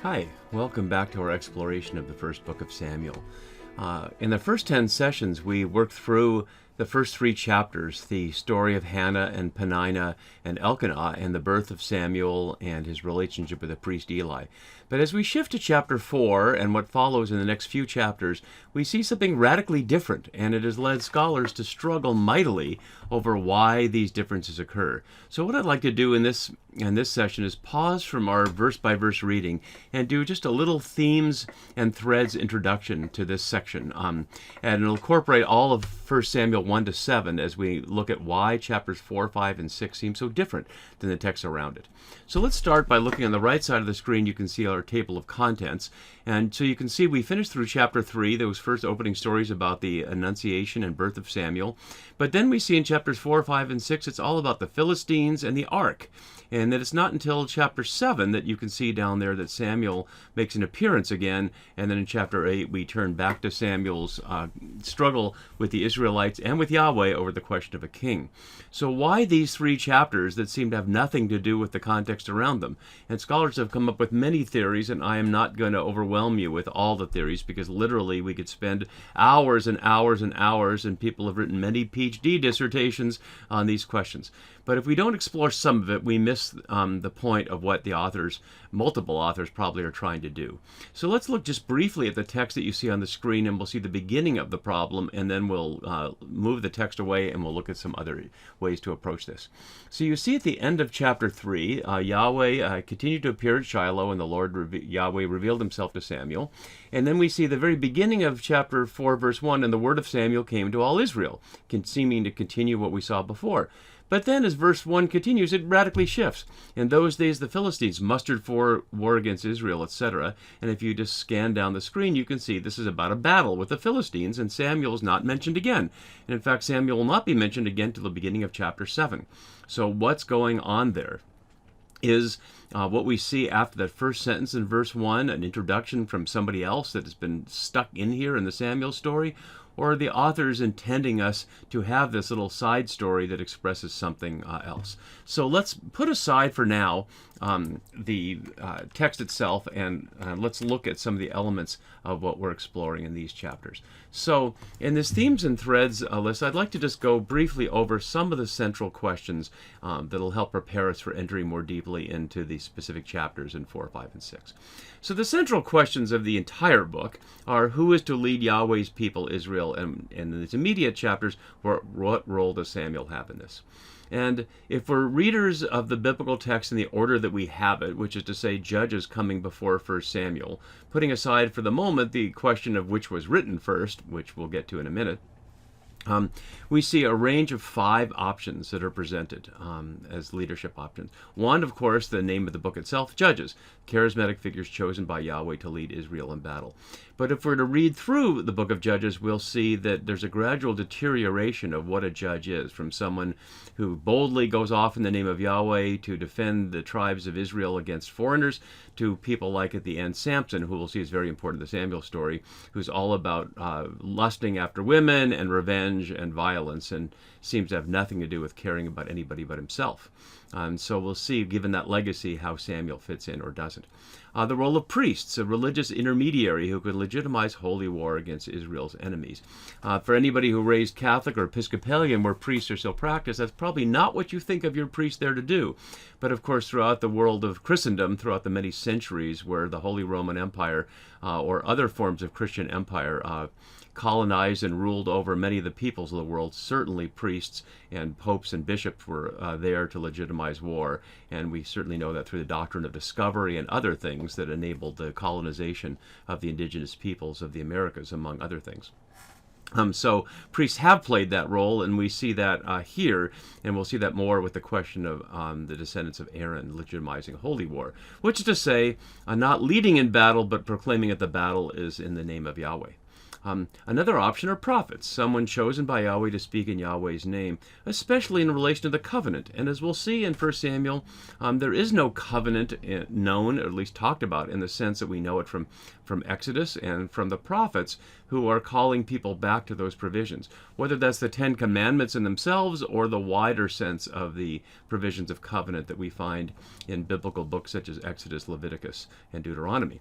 Hi, welcome back to our exploration of the first book of Samuel. In the first 10 sessions, we worked through the first 3 chapters, the story of Hannah and Peninnah and Elkanah and the birth of Samuel and his relationship with the priest Eli. But as we shift to chapter 4 and what follows in the next few chapters, we see something radically different, and it has led scholars to struggle mightily over why these differences occur. So what I'd like to do in this session is pause from our verse-by-verse reading and do just a little themes and threads introduction to this section. And it'll incorporate all of 1 Samuel 1 to 7 as we look at why chapters 4, 5, and 6 seem so different than the text around it. So let's start by looking on the right side of the screen. You can see our table of contents. And so you can see we finished through chapter 3, those first opening stories about the Annunciation and birth of Samuel. But then we see in chapters 4, 5, and 6, it's all about the Philistines and the ark. And that it's not until chapter 7 that you can see down there that Samuel makes an appearance again. And then in chapter 8, we turn back to Samuel's struggle with the Israelites and with Yahweh over the question of a king. So why these 3 chapters that seem to have nothing to do with the context around them? And scholars have come up with many theories, and I am not going to overwhelm you with all the theories because literally we could spend hours and hours and hours, and people have written many PhD dissertations on these questions. But if we don't explore some of it, we miss the point of what the multiple authors probably are trying to do. So let's look just briefly at the text that you see on the screen, and we'll see the beginning of the problem, and then we'll move the text away and we'll look at some other ways to approach this. So you see at the end of chapter 3, Yahweh continued to appear at Shiloh, and the Lord Yahweh revealed himself to Samuel. And then we see the very beginning of chapter 4, verse 1, and the word of Samuel came to all Israel, seeming to continue what we saw before. But then as verse 1 continues, it radically shifts. In those days the Philistines mustered for war against Israel, etc. And if you just scan down the screen, you can see this is about a battle with the Philistines, and Samuel is not mentioned again. And in fact, Samuel will not be mentioned again till the beginning of chapter 7. So what's going on there is what we see after that first sentence in verse 1, an introduction from somebody else that has been stuck in here in the Samuel story, or are the authors intending us to have this little side story that expresses something else? So let's put aside for now the text itself, and let's look at some of the elements of what we're exploring in these chapters. So in this themes and threads list, I'd like to just go briefly over some of the central questions that'll help prepare us for entering more deeply into the specific chapters in 4, 5, and 6. So the central questions of the entire book are: who is to lead Yahweh's people Israel? And in these immediate chapters, what role does Samuel have in this? And if we're readers of the biblical text in the order that we have it, which is to say Judges coming before 1 Samuel, putting aside for the moment the question of which was written first, which we'll get to in a minute, we see a range of 5 options that are presented as leadership options. One, of course, the name of the book itself, Judges, charismatic figures chosen by Yahweh to lead Israel in battle. But if we're to read through the book of Judges, we'll see that there's a gradual deterioration of what a judge is, from someone who boldly goes off in the name of Yahweh to defend the tribes of Israel against foreigners, to people like at the end Samson, who we'll see is very important in the Samuel story, who's all about lusting after women and revenge and violence, and seems to have nothing to do with caring about anybody but himself. So we'll see, given that legacy, how Samuel fits in or doesn't. The role of priests, a religious intermediary who could legitimize holy war against Israel's enemies. For anybody who raised Catholic or Episcopalian where priests are still practiced, that's probably not what you think of your priest there to do. But of course, throughout the world of Christendom, throughout the many centuries where the Holy Roman Empire or other forms of Christian empire colonized and ruled over many of the peoples of the world, certainly priests and popes and bishops were there to legitimize war. And we certainly know that through the doctrine of discovery and other things that enabled the colonization of the indigenous peoples of the Americas, among other things. So priests have played that role, and we see that here, and we'll see that more with the question of the descendants of Aaron legitimizing holy war, which is to say, not leading in battle, but proclaiming that the battle is in the name of Yahweh. Another option are prophets, someone chosen by Yahweh to speak in Yahweh's name, especially in relation to the covenant. And as we'll see in 1 Samuel, there is no covenant known, or at least talked about, in the sense that we know it from Exodus and from the prophets who are calling people back to those provisions, whether that's the Ten Commandments in themselves or the wider sense of the provisions of covenant that we find in biblical books such as Exodus, Leviticus, and Deuteronomy.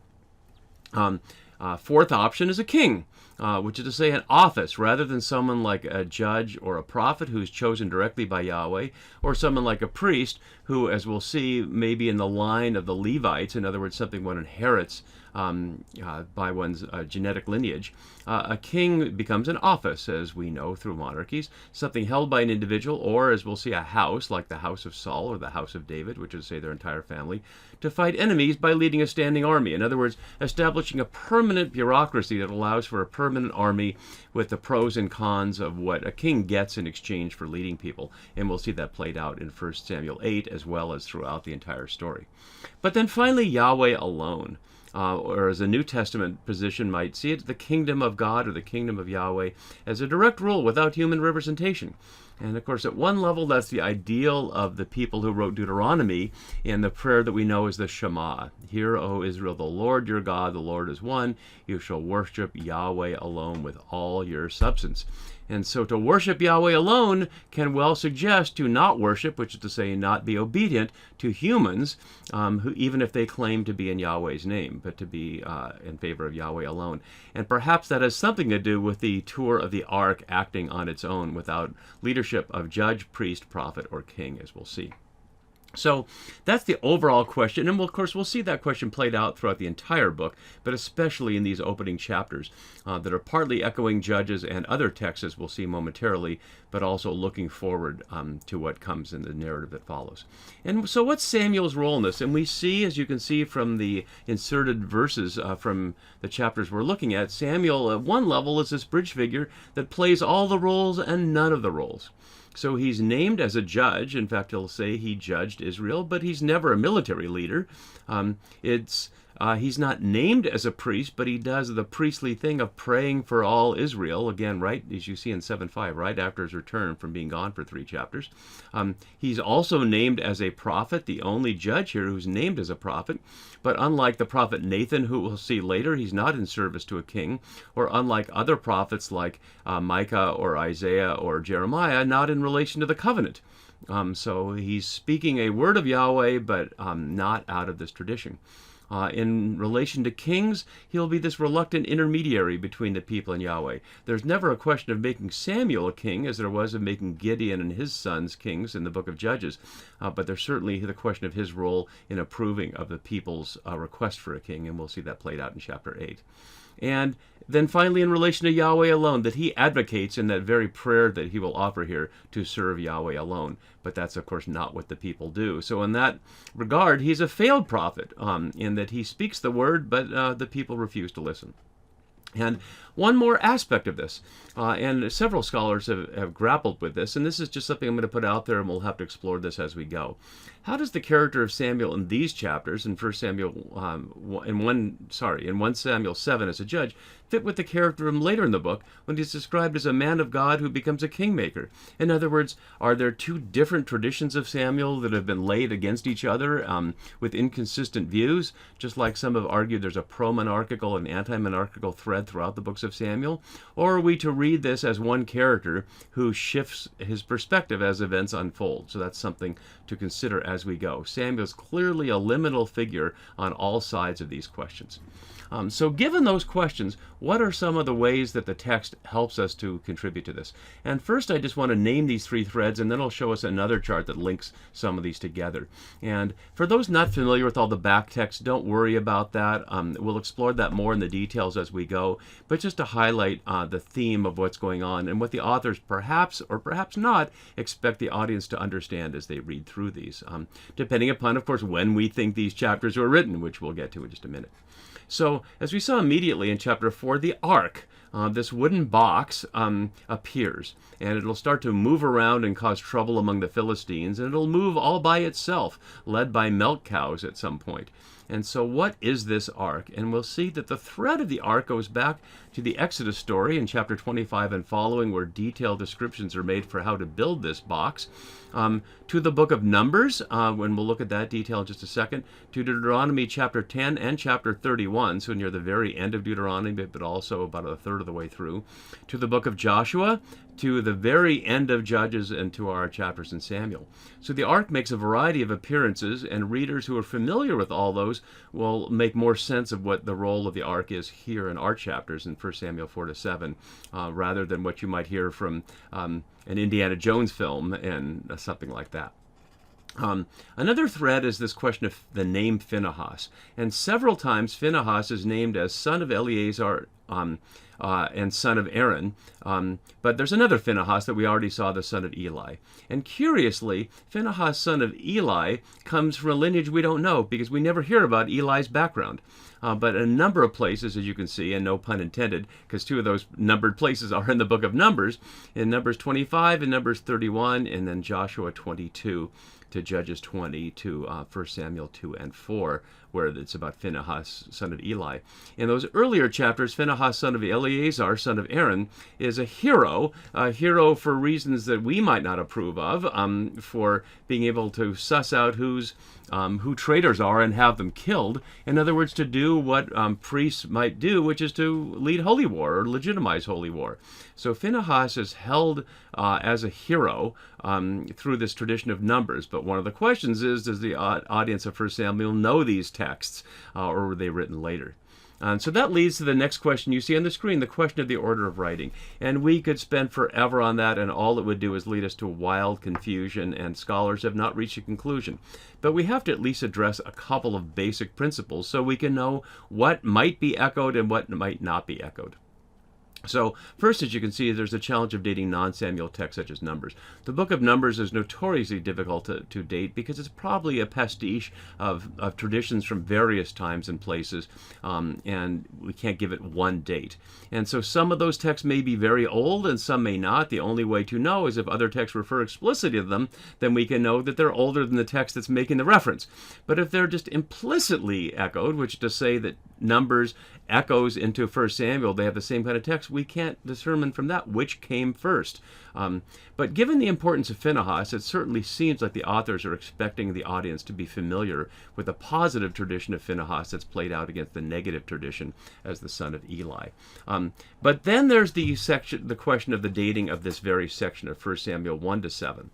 Fourth option is a king, which is to say an office, rather than someone like a judge or a prophet who's chosen directly by Yahweh, or someone like a priest who, as we'll see, may be in the line of the Levites, in other words, something one inherits by one's genetic lineage. A king becomes an office, as we know through monarchies, something held by an individual, or, as we'll see, a house, like the house of Saul or the house of David, which is, say, their entire family, to fight enemies by leading a standing army. In other words, establishing a permanent bureaucracy that allows for a permanent army with the pros and cons of what a king gets in exchange for leading people. And we'll see that played out in 1 Samuel 8 as well as throughout the entire story. But then finally, Yahweh alone. Or as a New Testament position might see it, the kingdom of God or the kingdom of Yahweh as a direct rule without human representation. And of course, at one level, that's the ideal of the people who wrote Deuteronomy in the prayer that we know as the Shema. Hear, O Israel, the Lord your God, the Lord is one. You shall worship Yahweh alone with all your substance. And so to worship Yahweh alone can well suggest to not worship, which is to say not be obedient to humans, who even if they claim to be in Yahweh's name, but to be in favor of Yahweh alone. And perhaps that has something to do with the tour of the ark acting on its own without leadership of judge, priest, prophet, or king, as we'll see. So that's the overall question, and of course we'll see that question played out throughout the entire book, but especially in these opening chapters that are partly echoing Judges and other texts, as we'll see momentarily, but also looking forward to what comes in the narrative that follows. And so what's Samuel's role in this? And we see, as you can see from the inserted verses from the chapters we're looking at, Samuel at one level is this bridge figure that plays all the roles and none of the roles. So he's named as a judge. In fact, he'll say he judged Israel, but he's never a military leader. He's not named as a priest, but he does the priestly thing of praying for all Israel. Again, right, as you see in 7:5, right after his return from being gone for 3 chapters. He's also named as a prophet, the only judge here who's named as a prophet. But unlike the prophet Nathan, who we'll see later, he's not in service to a king, or unlike other prophets like Micah or Isaiah or Jeremiah, not in relation to the covenant. So he's speaking a word of Yahweh, but not out of this tradition. In relation to kings, he'll be this reluctant intermediary between the people and Yahweh. There's never a question of making Samuel a king, as there was of making Gideon and his sons kings in the book of Judges, but there's certainly the question of his role in approving of the people's request for a king, and we'll see that played out in chapter 8. And then finally, in relation to Yahweh alone, that he advocates in that very prayer that he will offer here to serve Yahweh alone. But that's, of course, not what the people do. So in that regard, he's a failed prophet in that he speaks the word, but the people refuse to listen. And one more aspect of this, and several scholars have grappled with this, and this is just something I'm going to put out there, and we'll have to explore this as we go. How does the character of Samuel in these chapters, in 1 Samuel 7 as a judge, fit with the character of him later in the book when he's described as a man of God who becomes a kingmaker? In other words, are there 2 different traditions of Samuel that have been laid against each other with inconsistent views, just like some have argued there's a pro-monarchical and anti-monarchical thread throughout the books of Samuel? Or are we to read this as one character who shifts his perspective as events unfold? So that's something to consider as we go. Samuel's clearly a liminal figure on all sides of these questions. So given those questions, what are some of the ways that the text helps us to contribute to this? And first, I just want to name these 3 threads, and then I'll show us another chart that links some of these together. And for those not familiar with all the back text, don't worry about that. We'll explore that more in the details as we go, but just to highlight the theme of what's going on and what the authors perhaps or perhaps not expect the audience to understand as they read through these, depending upon, of course, when we think these chapters were written, which we'll get to in just a minute. So, as we saw immediately in chapter 4, the ark, this wooden box, appears, and it'll start to move around and cause trouble among the Philistines, and it'll move all by itself, led by milk cows at some point. And so what is this ark? And we'll see that the thread of the ark goes back to the Exodus story in chapter 25 and following, where detailed descriptions are made for how to build this box, to the book of Numbers, when we'll look at that detail in just a second, to Deuteronomy chapter 10 and chapter 31, so near the very end of Deuteronomy, but also about a third of the way through, to the book of Joshua, to the very end of Judges, and to our chapters in Samuel. So the ark makes a variety of appearances, and readers who are familiar with all those will make more sense of what the role of the ark is here in our chapters in 1 Samuel 4 to 7, rather than what you might hear from an Indiana Jones film and something like that. Another thread is this question of the name Phinehas. And several times Phinehas is named as son of Eleazar and son of Aaron. But there's another Phinehas that we already saw, the son of Eli. And curiously, Phinehas, son of Eli, comes from a lineage we don't know, because we never hear about Eli's background. But a number of places, as you can see, and no pun intended, because two of those numbered places are in the book of Numbers, in Numbers 25 and Numbers 31, and then Joshua 22 to Judges 20 to 1 Samuel 2 and 4, where it's about Phinehas, son of Eli. In those earlier chapters, Phinehas, son of Eleazar, son of Aaron, is a hero for reasons that we might not approve of, for being able to suss out who traitors are and have them killed. In other words, to do what priests might do, which is to lead holy war or legitimize holy war. So Phinehas is held as a hero through this tradition of Numbers. But one of the questions is, does the audience of 1 Samuel know these texts, or were they written later? And so that leads to the next question you see on the screen, the question of the order of writing. And we could spend forever on that, and all it would do is lead us to wild confusion, and scholars have not reached a conclusion. But we have to at least address a couple of basic principles so we can know what might be echoed and what might not be echoed. So first, as you can see, there's the challenge of dating non-Samuel texts such as Numbers. The book of Numbers is notoriously difficult to date because it's probably a pastiche of traditions from various times and places, and we can't give it one date. And so some of those texts may be very old and some may not. The only way to know is if other texts refer explicitly to them, then we can know that they're older than the text that's making the reference. But if they're just implicitly echoed, which is to say that Numbers echoes into 1 Samuel, they have the same kind of text, we can't determine from that which came first. But given the importance of Phinehas, it certainly seems like the authors are expecting the audience to be familiar with the positive tradition of Phinehas that's played out against the negative tradition as the son of Eli. But then there's the question of the dating of this very section of 1 Samuel 1 to 7.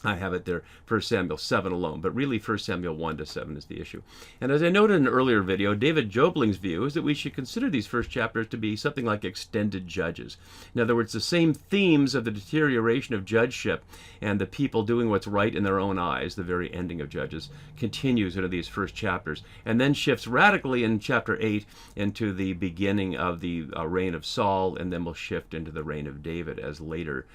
I have it there, 1 Samuel 7 alone, but really 1 Samuel 1 to 7 is the issue. And as I noted in an earlier video, David Jobling's view is that we should consider these first chapters to be something like extended Judges. In other words, the same themes of the deterioration of judgeship and the people doing what's right in their own eyes, the very ending of Judges, continues into these first chapters, and then shifts radically in chapter 8 into the beginning of the reign of Saul, and then will shift into the reign of David as later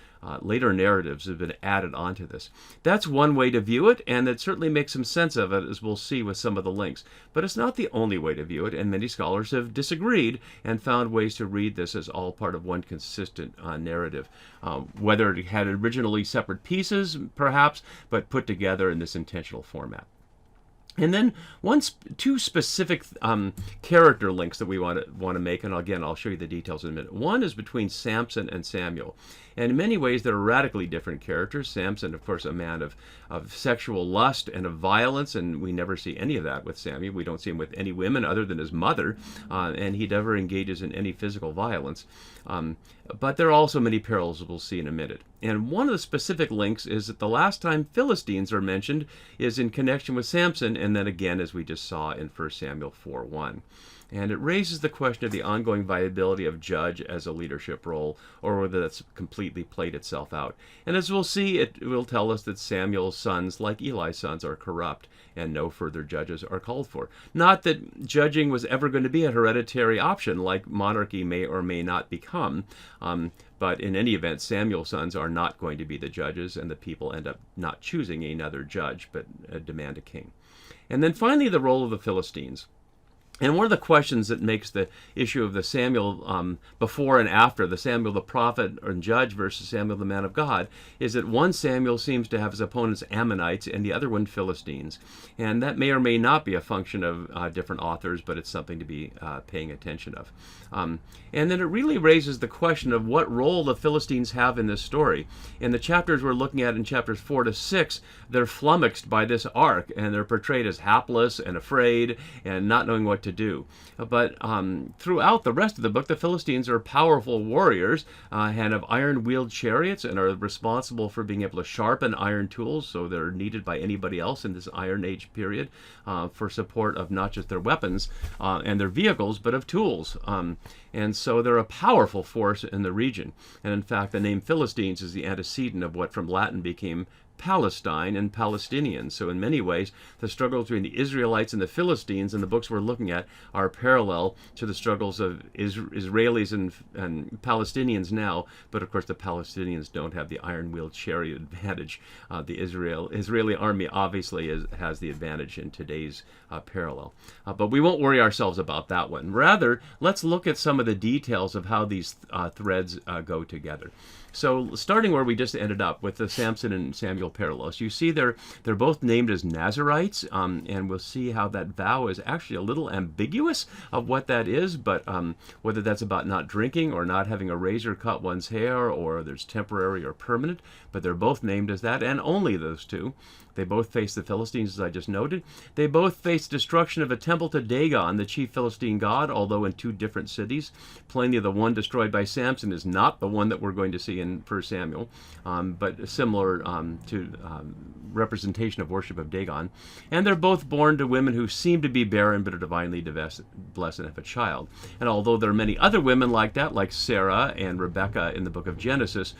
narratives have been added onto this. That's one way to view it, and it certainly makes some sense of it, as we'll see with some of the links. But it's not the only way to view it, and many scholars have disagreed and found ways to read this as all part of one consistent narrative. Whether it had originally separate pieces, perhaps, but put together in this intentional format. And then two specific character links that we want to make, and again, I'll show you the details in a minute. One is between Samson and Samuel. And in many ways, they're radically different characters. Samson, of course, a man of sexual lust and of violence, and we never see any of that with Samuel. We don't see him with any women other than his mother, and he never engages in any physical violence. But there are also many parallels we'll see in a minute. And one of the specific links is that the last time Philistines are mentioned is in connection with Samson, and then again, as we just saw in 1 Samuel 4:1. And it raises the question of the ongoing viability of judge as a leadership role, or whether that's completely played itself out. And as we'll see, it will tell us that Samuel's sons, like Eli's sons, are corrupt, and no further judges are called for. Not that judging was ever going to be a hereditary option, like monarchy may or may not become, but in any event, Samuel's sons are not going to be the judges, and the people end up not choosing another judge, but demand a king. And then finally, the role of the Philistines. And one of the questions that makes the issue of the Samuel before and after, the Samuel the prophet and judge versus Samuel the man of God, is that one Samuel seems to have his opponents Ammonites and the other one Philistines. And that may or may not be a function of different authors, but it's something to be paying attention of. And then it really raises the question of what role the Philistines have in this story. In the chapters we're looking at in chapters 4 to 6, they're flummoxed by this ark, and they're portrayed as hapless and afraid and not knowing what to do. But throughout the rest of the book, the Philistines are powerful warriors and have iron-wheeled chariots and are responsible for being able to sharpen iron tools, so they're needed by anybody else in this Iron Age period for support of not just their weapons and their vehicles, but of tools. And so they're a powerful force in the region. And in fact, the name Philistines is the antecedent of what from Latin became Palestine and Palestinians. So in many ways, the struggle between the Israelites and the Philistines in the books we're looking at are parallel to the struggles of Israelis and Palestinians now. But of course, the Palestinians don't have the iron-wheeled chariot advantage. The Israeli army obviously has the advantage in today's parallel. But we won't worry ourselves about that one. Rather, let's look at some of the details of how these threads go together. So starting where we just ended up with the Samson and Samuel parallels, you see they're both named as Nazarites, and we'll see how that vow is actually a little ambiguous of what that is, but whether that's about not drinking or not having a razor cut one's hair, or there's temporary or permanent, but they're both named as that, and only those two. They both face the Philistines, as I just noted. They both face destruction of a temple to Dagon, the chief Philistine god, although in two different cities. Plainly, the one destroyed by Samson is not the one that we're going to see in 1 Samuel, but similar to representation of worship of Dagon. And they're both born to women who seem to be barren but are divinely blessed and have a child. And although there are many other women like that, like Sarah and Rebecca in the book of Genesis,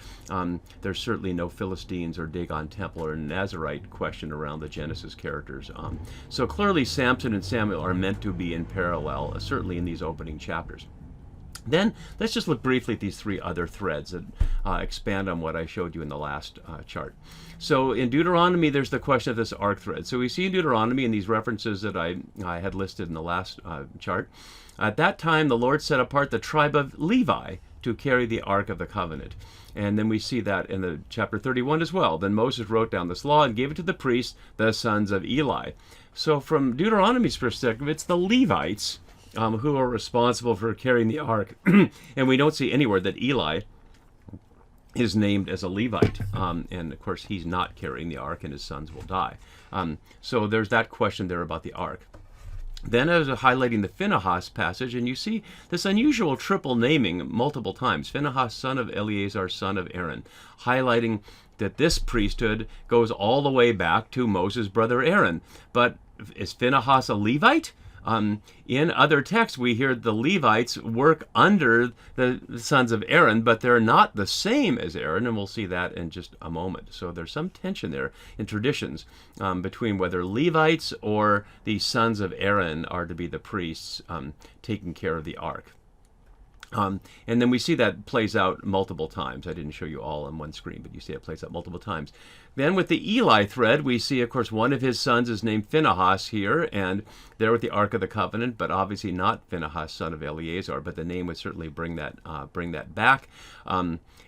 there's certainly no Philistines or Dagon temple or Nazarite question around the Genesis characters. So clearly Samson and Samuel are meant to be in parallel, certainly in these opening chapters. Then let's just look briefly at these three other threads that expand on what I showed you in the last chart. So in Deuteronomy, there's the question of this ark thread. So we see in Deuteronomy, in these references that I had listed in the last chart, at that time the Lord set apart the tribe of Levi to carry the Ark of the Covenant. And then we see that in the chapter 31 as well. Then Moses wrote down this law and gave it to the priests, the sons of Eli. So from Deuteronomy's perspective, it's the Levites who are responsible for carrying the ark. And we don't see anywhere that Eli is named as a Levite. And of course, he's not carrying the ark and his sons will die. So there's that question there about the ark. Then I was highlighting the Phinehas passage, and you see this unusual triple naming multiple times. Phinehas, son of Eleazar, son of Aaron, highlighting that this priesthood goes all the way back to Moses' brother Aaron. But is Phinehas a Levite? In other texts, we hear the Levites work under the sons of Aaron, but they're not the same as Aaron, and we'll see that in just a moment. So there's some tension there in traditions between whether Levites or the sons of Aaron are to be the priests taking care of the ark. And then we see that plays out multiple times. I didn't show you all on one screen, but you see it plays out multiple times. Then with the Eli thread, we see, of course, one of his sons is named Phinehas here, and there with the Ark of the Covenant, but obviously not Phinehas, son of Eleazar, but the name would certainly bring that back.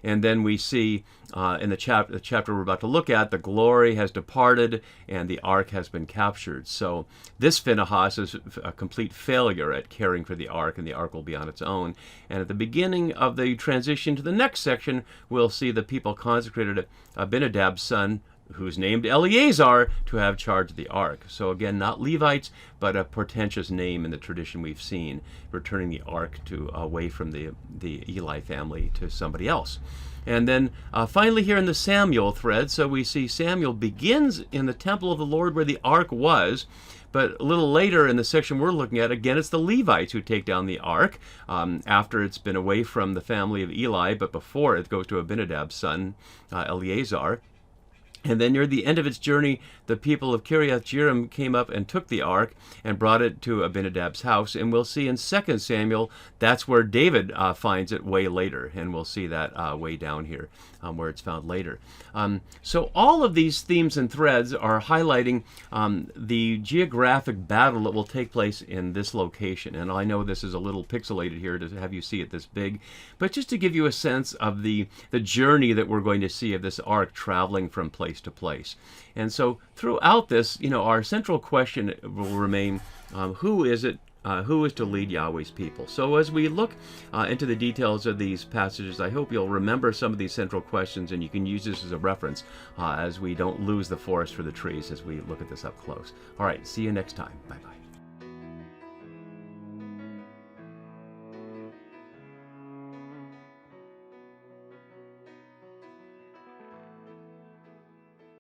And then we see in the chapter we're about to look at, the glory has departed and the ark has been captured. So this Phinehas is a complete failure at caring for the ark, and the ark will be on its own. And at the beginning of the transition to the next section, we'll see the people consecrated Abinadab's son, who's named Eleazar, to have charge of the ark. So again, not Levites, but a portentous name in the tradition we've seen, returning the ark away from the Eli family to somebody else. And then finally here in the Samuel thread, so we see Samuel begins in the temple of the Lord where the ark was, but a little later in the section we're looking at, again, it's the Levites who take down the ark after it's been away from the family of Eli, but before it goes to Abinadab's son, Eleazar. And then near the end of its journey, the people of Kiriath Jearim came up and took the ark and brought it to Abinadab's house. And we'll see in 2 Samuel, that's where David finds it way later. And we'll see that way down here where it's found later. So all of these themes and threads are highlighting the geographic battle that will take place in this location. And I know this is a little pixelated here to have you see it this big, but just to give you a sense of the journey that we're going to see of this ark traveling from place to place. And so throughout this, our central question will remain, who is it? Who is to lead Yahweh's people? So as we look into the details of these passages, I hope you'll remember some of these central questions, and you can use this as a reference as we don't lose the forest for the trees as we look at this up close. All right, see you next time. Bye-bye.